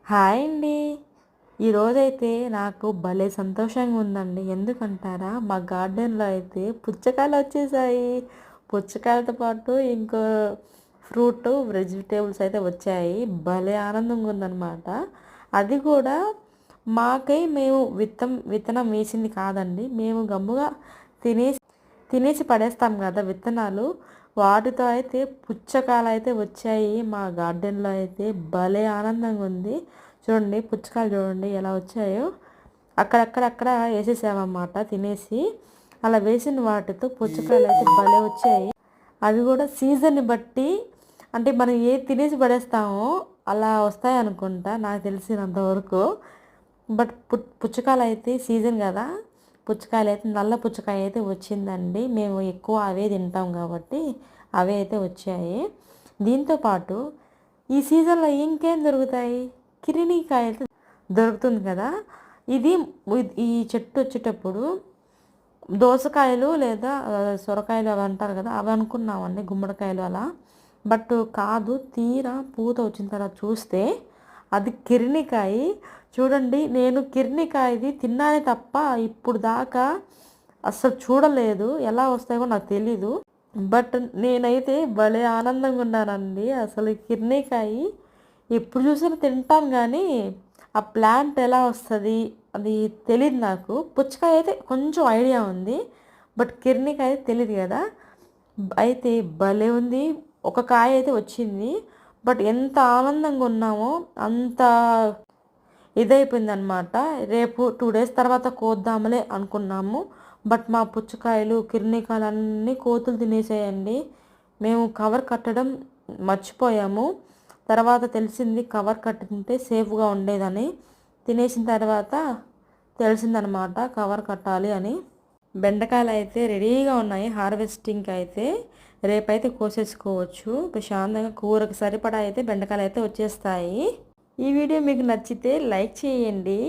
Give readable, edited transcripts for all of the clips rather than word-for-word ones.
Hi అండి. ఈరోజైతే నాకు భలే సంతోషంగా ఉందండి. ఎందుకంటారా, మా గార్డెన్‌లో అయితే పుచ్చకాయలు వచ్చేసాయి. పుచ్చకాయలతో పాటు ఇంకో ఫ్రూటు, వెజిటేబుల్స్ అయితే వచ్చాయి. భలే ఆనందంగా ఉందనమాట. అది కూడా మేము విత్తనం వేసింది కాదండి. మేము గమ్ముగా తినేసి తినేసి పడేస్తాం కదా విత్తనాలు. వాటితో అయితే పుచ్చకాయలు అయితే వచ్చాయి. మా గార్డెన్‌లో అయితే భలే ఆనందంగా ఉంది. చూడండి పుచ్చకాయలు చూడండి ఎలా వచ్చాయో. అక్కడక్కడ వేసేసామన్నమాట తినేసి. అలా వేసిన వాటితో పుచ్చకాయలు అయితే భలే వచ్చాయి. అవి కూడా సీజన్ని బట్టి, అంటే మనం ఏది తినేసి పడేస్తామో అలా వస్తాయి అనుకుంటా నాకు తెలిసినంత వరకు. బట్ పుచ్చకాయలు అయితే సీజన్ కదా, పుచ్చకాయలు అయితే నల్ల పుచ్చకాయ అయితే వచ్చిందండి. మేము ఎక్కువ అవే తింటాం కాబట్టి అవే అయితే వచ్చాయి. దీంతోపాటు ఈ సీజన్లో ఇంకేం దొరుకుతాయి, కిరినీకాయ అయితే దొరుకుతుంది కదా. ఇది ఈ చెట్టు వచ్చేటప్పుడు దోసకాయలు లేదా సొరకాయలు అవి అంటారు కదా, అవి అనుకున్నామండి, గుమ్మడికాయలు అలా. బట్ కాదు, తీరా పూత వచ్చిన తర్వాత చూస్తే అది కిరినికాయ. చూడండి, నేను కిరినికాయది తిన్నానే తప్ప ఇప్పుడు దాకా అస్సలు చూడలేదు. ఎలా వస్తాయో నాకు తెలీదు. బట్ నేనైతే భలే ఆనందంగా ఉన్నానండి. అసలు ఈ కిరినికాయ ఎప్పుడు చూసినా తింటాం కానీ ఆ ప్లాంట్ ఎలా వస్తుంది అది తెలియదు నాకు. పుచ్చకాయ అయితే కొంచెం ఐడియా ఉంది, బట్ కిరినికాయ తెలియదు కదా. అయితే భలే ఉంది. ఒక కాయ అయితే వచ్చింది, బట్ ఎంత ఆనందంగా ఉన్నామో అంత ఇదైపోయింది అనమాట. రేపు 2 days తర్వాత కోద్దామలే అనుకున్నాము. బట్ మా పుచ్చకాయలు కిరినీకాయలు అన్నీ కోతులు తినేసాయండి. మేము కవర్ కట్టడం మర్చిపోయాము. తర్వాత తెలిసింది కవర్ కట్టుకుంటే సేఫ్గా ఉండేదని. తినేసిన తర్వాత తెలిసిందనమాట కవర్ కట్టాలి అని. బెండకాయలు అయితే రెడీగా ఉన్నాయి హార్వెస్టింగ్కి అయితే. రేపైతే కోసేసుకోవచ్చు ప్రశాంతంగా. కూరకు సరిపడా అయితే బెండకాయలు అయితే వచ్చేస్తాయి. ఈ వీడియో మీకు నచ్చితే లైక్ చేయండి.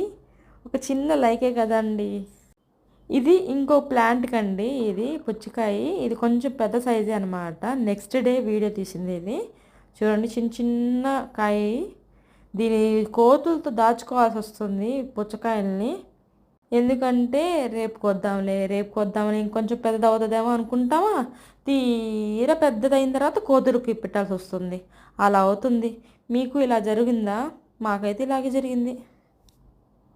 ఒక చిన్న లైకే కదండి. ఇది ఇంకో ప్లాంట్ కండి, ఇది పుచ్చకాయ. ఇది కొంచెం పెద్ద సైజే అనమాట. నెక్స్ట్ డే వీడియో తీసింది ఇది. చూడండి చిన్న చిన్న కాయ. దీని కోతులతో దాచుకోవాల్సి వస్తుంది పుచ్చకాయల్ని. ఎందుకంటే రేపు కొద్దామని ఇంకొంచెం పెద్దది అవుతుందేమో అనుకుంటామా, తీరా పెద్దదైన తర్వాత కోతురికి పెట్టాల్సి వస్తుంది. అలా అవుతుంది. మీకు ఇలా జరిగిందా? మాకైతే ఇలాగే జరిగింది.